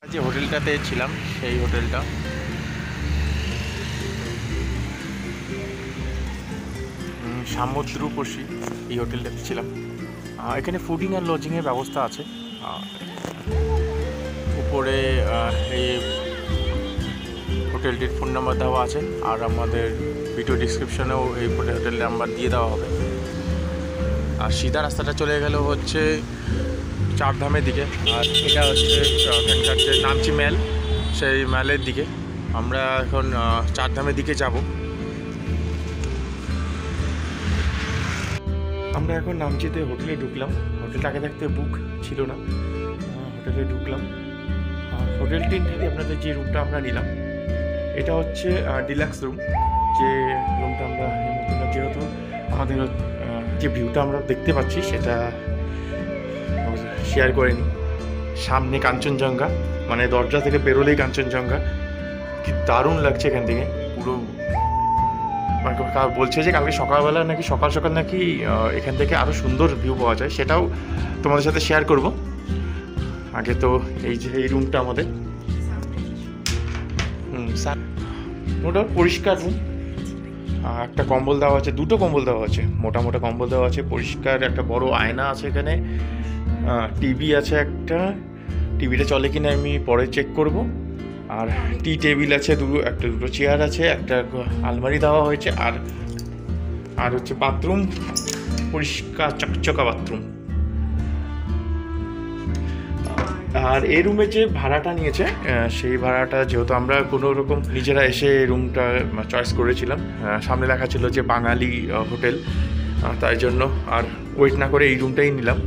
যে হোটেলটাতে ছিলাম সেই হোটেলটা সামুদ্রপশি, এই হোটেলটাতে ছিলাম। এখানে ফুডিং আর লজিংয়ের ব্যবস্থা আছে। উপরে এই হোটেলটির ফোন নাম্বার দেওয়া আছে, আর আমাদের ভিডিও ডিসক্রিপশনেও এই হোটেলের নাম্বার দিয়ে দেওয়া হবে। আর সিধা রাস্তাটা চলে গেল হচ্ছে চারধামের দিকে, আর এটা হচ্ছে ওখানকার যে নামচি ম্যাল, সেই ম্যালের দিকে। আমরা এখন চারধামের দিকে যাব। আমরা এখন নামচিতে হোটেলে ঢুকলাম। হোটেলটা আগে থাকতে বুক ছিল না, হোটেলে ঢুকলাম। হোটেলটির থেকে আপনাদের যে রুমটা আমরা নিলাম, এটা হচ্ছে ডিলাক্স রুম। যে রুমটা আমরা যেহেতু আমাদের যে ভিউটা আমরা দেখতে পাচ্ছি সেটা শেয়ার করে নিই। সামনে কাঞ্চনজঙ্ঘা, মানে দরজা থেকে বেরোলেই কাঞ্চনজঙ্ঘা। কি দারুণ লাগছে এখান থেকে। পুরো বলছে যে কালকে সকালবেলা নাকি সকাল সকাল নাকি এখান থেকে আরও সুন্দর ভিউ পাওয়া যায়, সেটাও তোমাদের সাথে শেয়ার করব। আগে তো এই যে এই রুমটা আমাদের মোটা পরিষ্কার রুম। একটা কম্বল দেওয়া আছে, দুটো কম্বল দেওয়া আছে, মোটা মোটা কম্বল দেওয়া আছে। পরিষ্কার একটা বড় আয়না আছে এখানে। টিভি আছে একটা, টিভিটা চলে কিনা আমি পরে চেক করব। আর টি টেবিল আছে, দুটো চেয়ার আছে, একটা আলমারি দেওয়া হয়েছে। আর হচ্ছে বাথরুম, পরিষ্কার চকচকা বাথরুম। আর এই রুমে যে ভাড়াটা নিয়েছে, সেই ভাড়াটা যেহেতু আমরা কোনো রকম নিজেরা এসে রুমটা চয়েস করেছিলাম, সামনে লেখা ছিল যে বাঙালি হোটেল, তাই জন্য আর ওয়েট না করে এই রুমটাই নিলাম।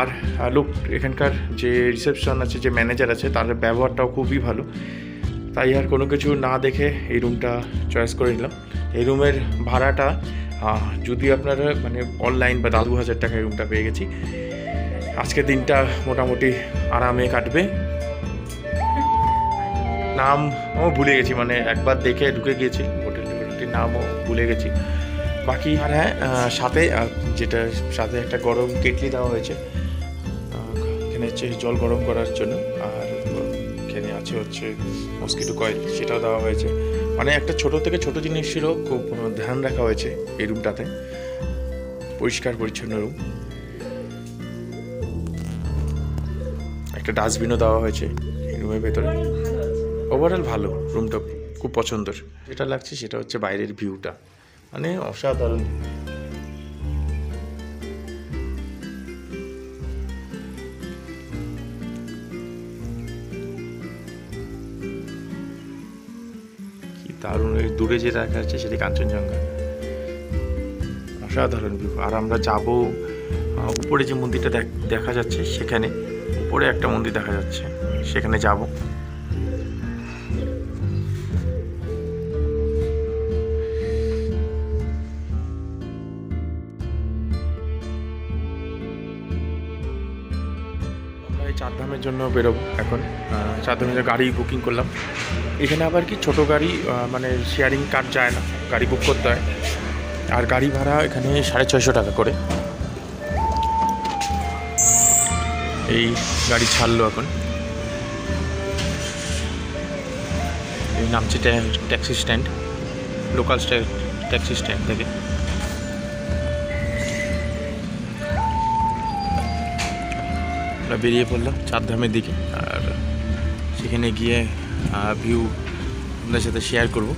আর লোক এখানকার যে রিসেপশন আছে, যে ম্যানেজার আছে, তার ব্যবহারটাও খুবই ভালো, তাই আর কোনো কিছু না দেখে এই রুমটা চয়েস করে নিলাম। এই রুমের ভাড়াটা যদি আপনারা মানে অনলাইন বা 2,000 টাকায় রুমটা পেয়ে গেছি। আজকের দিনটা মোটামুটি আরামে কাটবে। নামও ভুলে গেছি, মানে একবার দেখে ঢুকে গিয়েছি, হোটেলটির নামও ভুলে গেছি। বাকি আর হ্যাঁ, সাথে যেটা সাথে একটা গরম কেটলি দেওয়া হয়েছে, এখানে হচ্ছে জল গরম করার জন্য। আর এখানে আছে হচ্ছে মসকিটো কয়েল, সেটাও দেওয়া হয়েছে। মানে একটা ছোট থেকে ছোট জিনিসেরও খুব ধ্যান রাখা হয়েছে এই রুমটাতে। পরিষ্কার পরিচ্ছন্ন রুম। একটা ডাস্টবিনও দেওয়া হয়েছে এই রুমের ভেতরে। ওভারঅল ভালো, রুমটা খুব পছন্দের। যেটা লাগছে সেটা হচ্ছে বাইরের ভিউটা, মানে অসাধারণ। কি দারুণ। এই দূরে যে দেখা যাচ্ছে সেটি কাঞ্চনজঙ্ঘা, অসাধারণ ভিউ। আর আমরা যাব উপরে যে মন্দিরটা দেখা যাচ্ছে, সেখানে উপরে একটা মন্দির দেখা যাচ্ছে, সেখানে যাব। আমরা এই চারধামের জন্য বেরোবো এখন। চারধামের গাড়ি বুকিং করলাম। এখানে আবার কি ছোট গাড়ি, মানে শেয়ারিং কার যায় না, গাড়ি বুক করতে হয়। আর গাড়ি ভাড়া এখানে 650 টাকা করে। এই গাড়ি ছাড়লো এখন। এই নামছে taxi stand, local taxi stand থেকে। আমরা বেরিয়ে পড়লাম চারধামের দিকে, আর সেখানে গিয়ে ভিউ আপনাদের সাথে শেয়ার করব।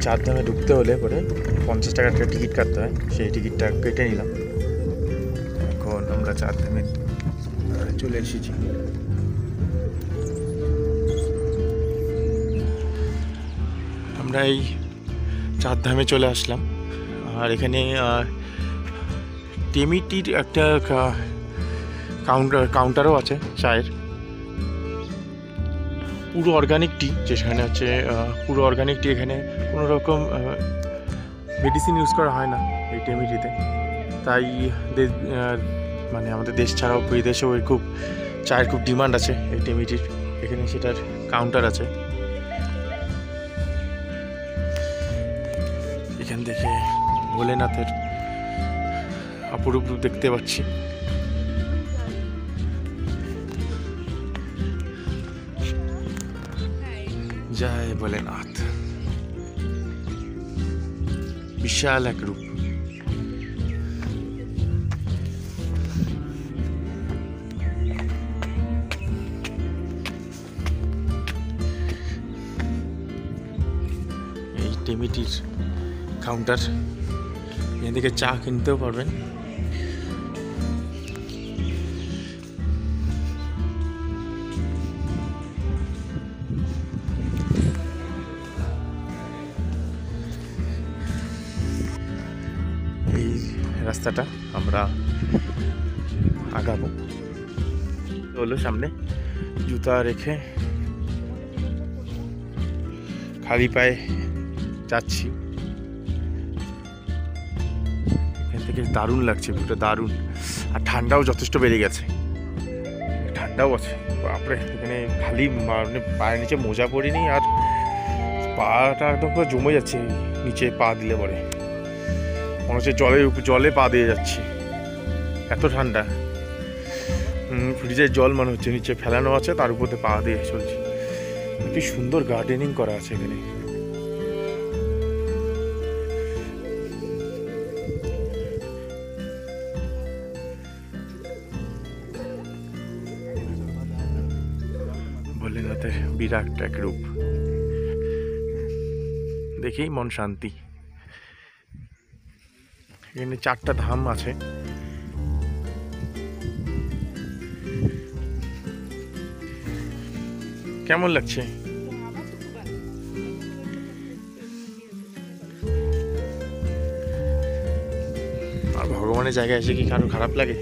চারধামে ঢুকতে হলে পরে 50 টাকার একটা টিকিট কাটতে হয়, সেই টিকিটটা কেটে নিলাম। এখন আমরা চারধামে চলে এসেছি। আমরা এই চারধামে চলে আসলাম। আর এখানে টেমিটির একটা কাউন্টারও আছে চায়ের, পুরো অর্গানিক টি, যেখানে হচ্ছে পুরো অর্গানিক টি। এখানে কোনো রকম মেডিসিন ইউজ করা হয় না এই টেমিটিতে, তাই মানে আমাদের দেশ ছাড়াও বিদেশেও এর খুব চায়ের খুব ডিমান্ড আছে এই টেমিটির। এখানে সেটার কাউন্টার আছে। এখান থেকে ভোলেনাথের অপরূপ রূপ দেখতে পাচ্ছি। জয় ভোলেনাথ, বিশাল এক রূপ। এই টেমিটির কাউন্টার, এখান থেকে চা কিনতেও পারবেন। এই রাস্তাটা আমরা আগাবো, হলো সামনে জুতা রেখে খালি পায়ে যাচ্ছি। এখান থেকে দারুণ লাগছে, ভিউটা দারুণ। আর ঠান্ডাও যথেষ্ট বেড়ে গেছে, ঠান্ডাও আছে বাপরে। এখানে খালি মানে পায়ের নিচে মোজা পরিনি, আর পাটা একদম পুরো জমে যাচ্ছে নিচে পা দিলে পরে, মনে হচ্ছে জলে পা দিয়ে যাচ্ছি, এত ঠান্ডা। ফ্রিজের জল মনে হচ্ছে নিচে ফেলানো আছে, তার উপরে পা দিয়ে চলছে। কি সুন্দর গার্ডেনিং করা আছে এখানে। ভোলেনাথের বিরাট এক রূপ দেখেই মন শান্তি। এখানে 4টা ধাম আছে। কেমন লাগছে? আর ভগবানের জায়গায় এসে কি কারো খারাপ লাগে?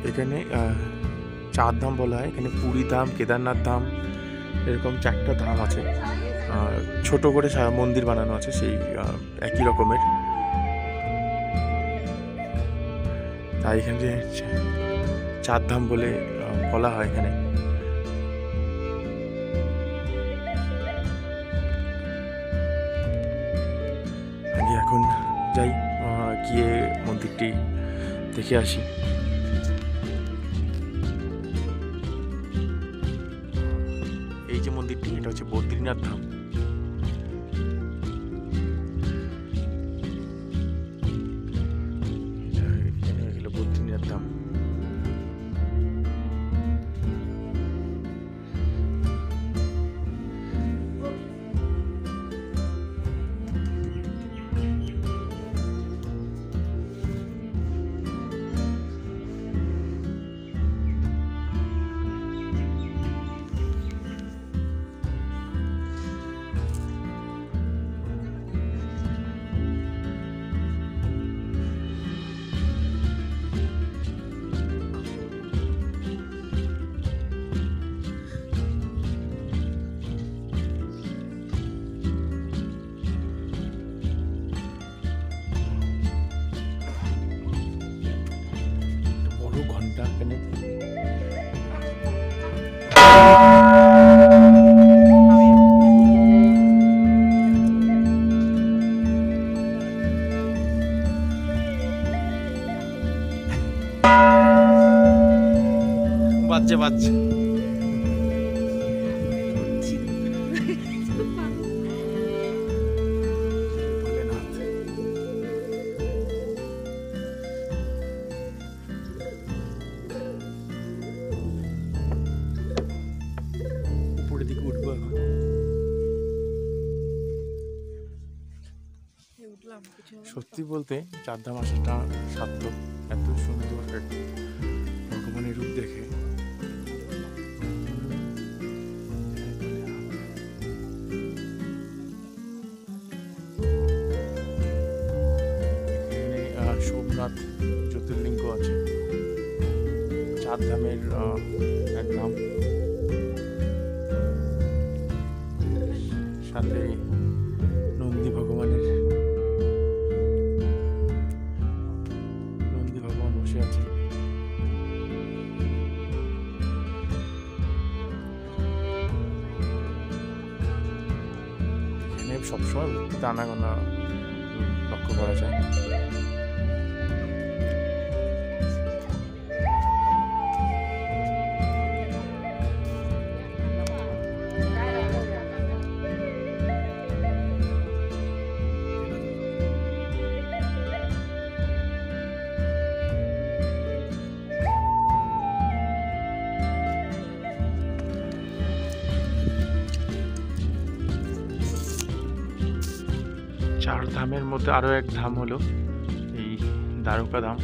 এখানে 4 ধাম বলা হয়। এখানে পুরী ধাম, কেদারনাথ ধাম, এরকম 4টা ধাম আছে। ছোট করে মন্দির বানানো আছে সেই একই রকমের। তাই এখানে 4 ধাম বলে বলা হয়। এখানে আগে এখন যাই, গিয়ে মন্দিরটি দেখে আসি। এই যে মন্দিরটি, এটা হচ্ছে বদ্রীনাথ ধাম। বদ্রীনাথ ধাম ঘন্টা এখানে। বাজছে সত্যি বলতে চারধাম আসাটা সার্থক। এত সুন্দর ভগবানের রূপ দেখে সোমনাথ জ্যোতির্লিঙ্গ আছে, চারধামের এক নাম, সাথে নন্দী ভগবান বসে আছে। এখানে সবসময় ভক্তিতে আনাগোনা লক্ষ্য করা যায়। চার ধামের মধ্যে আরো এক ধাম হলো এই দ্বারকা ধাম।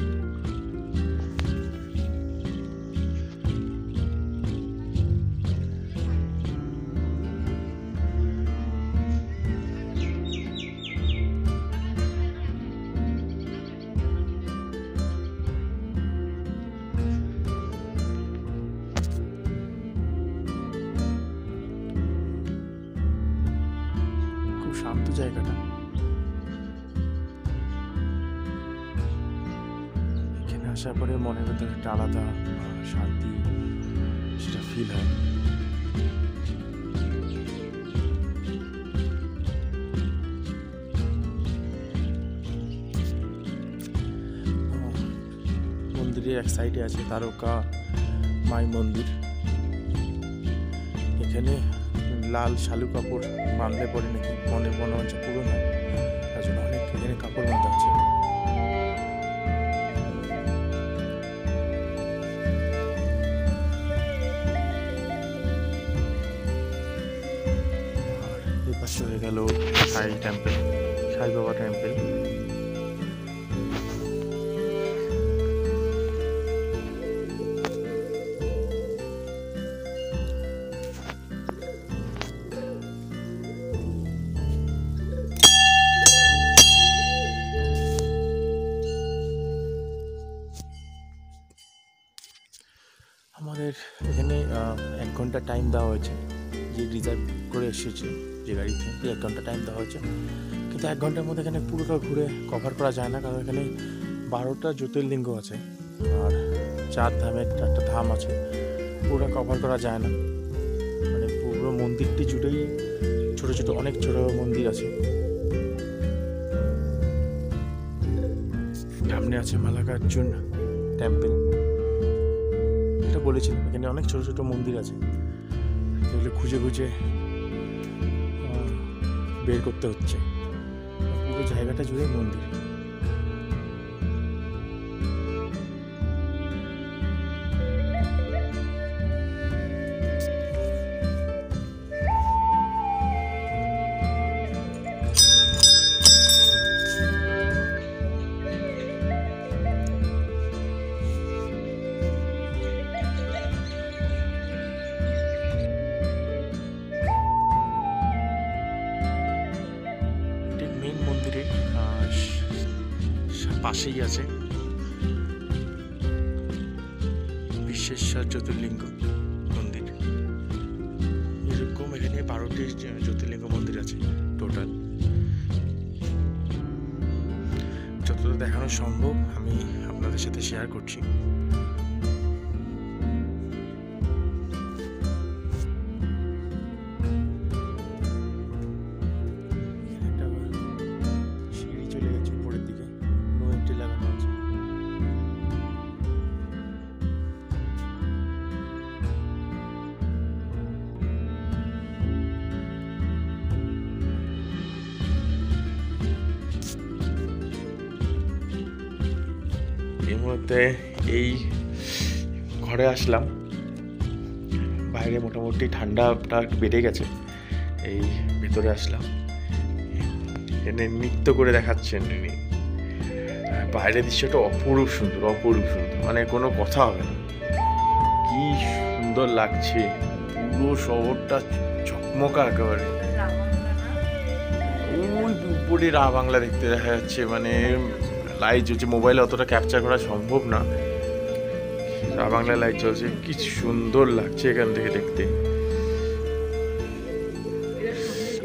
খুব শান্ত জায়গাটা। আসার পরে মনের ভেতরে একটা আলাদা শান্তি সেটা ফিল হয়। মন্দিরের এক সাইডে আছে দ্বারকা মাই মন্দির। এখানে লাল শালু কাপড় বাঁধলে পরে নাকি মনে হচ্ছে পূরণ হয়, তার জন্য অনেক এখানে কাপড় বাঁধা আছে। হয়ে গেল সাই টেম্পল, সাই বাবা টেম্পল। আমাদের এখানে 1 ঘন্টা টাইম দেওয়া হয়েছে, যে রিজার্ভ করে এসেছে যে গাড়িতে 1 ঘন্টা টাইম দেওয়া হয়েছে, কিন্তু 1 ঘন্টার মধ্যে এখানে পুরোটা ঘুরে কভার করা যায় না, কারণ এখানে 12টা জ্যোতির্লিঙ্গ আছে আর 4 ধামের একটা ধাম আছে, পুরো কভার করা যায় না। মানে পুরো মন্দিরটি জুড়েই ছোট ছোট অনেক ছোট মন্দির আছে। সামনে আছে মাল্লিকার্জুন টেম্পল, এটা বলেছিলাম এখানে অনেক ছোট ছোট মন্দির আছে, এগুলো খুঁজে খুঁজে বের করতে হচ্ছে। পুরো জায়গাটা জুড়ে মন্দির। পাশেই আছে বিশ্বেশ্বর জ্যোতির্লিঙ্গ মন্দির। এরকম এখানে 12টি জ্যোতির্লিঙ্গ মন্দির আছে টোটাল। যতটা দেখানো সম্ভব আমি আপনাদের সাথে শেয়ার করছি। এই মুহূর্তে এই ঘরে আসলাম, বাইরে মোটামুটি ঠান্ডাটা বেড়ে গেছে, এই ভেতরে আসলাম, এনে নৃত্য করে দেখাচ্ছেন উনি। বাইরের দৃশ্যটা অপরূপ সুন্দর, অপরূপ সুন্দর, মানে কোনো কথা হবে না। কি সুন্দর লাগছে, পুরো শহরটা ঝকমকা একেবারে। ওই উপরে রা বাংলা দেখতে দেখা যাচ্ছে, মানে লাইট জ্বলছে, মোবাইলে অতটা ক্যাপচার করা সম্ভব না। রা বাংলায় লাইট জ্বলছে, কি সুন্দর লাগছে এখান থেকে দেখতে।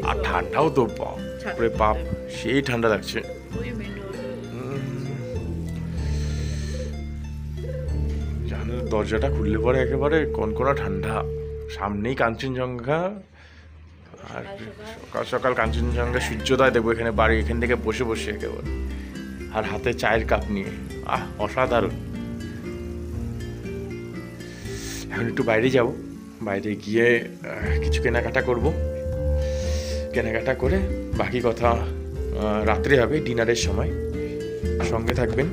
আর ঠান্ডাও তো বাপরে বাপ, সেই ঠান্ডা লাগছে। জানার দরজাটা খুললে পরে একেবারে কনকনা ঠান্ডা, সামনেই কাঞ্চনজঙ্ঘা। আর সকাল সকাল কাঞ্চনজঙ্ঘা সূর্যোদয় দেখবো এখানে বাড়ি, এখান থেকে বসে বসে একেবারে, আর হাতে চায়ের কাপ নিয়ে। অসাধারণ। এখন একটু বাইরে যাব, বাইরে গিয়ে কিছু কেনাকাটা করব। কেনাকাটা করে বাকি কথা রাত্রে হবে, ডিনারের সময়। সঙ্গে থাকবেন।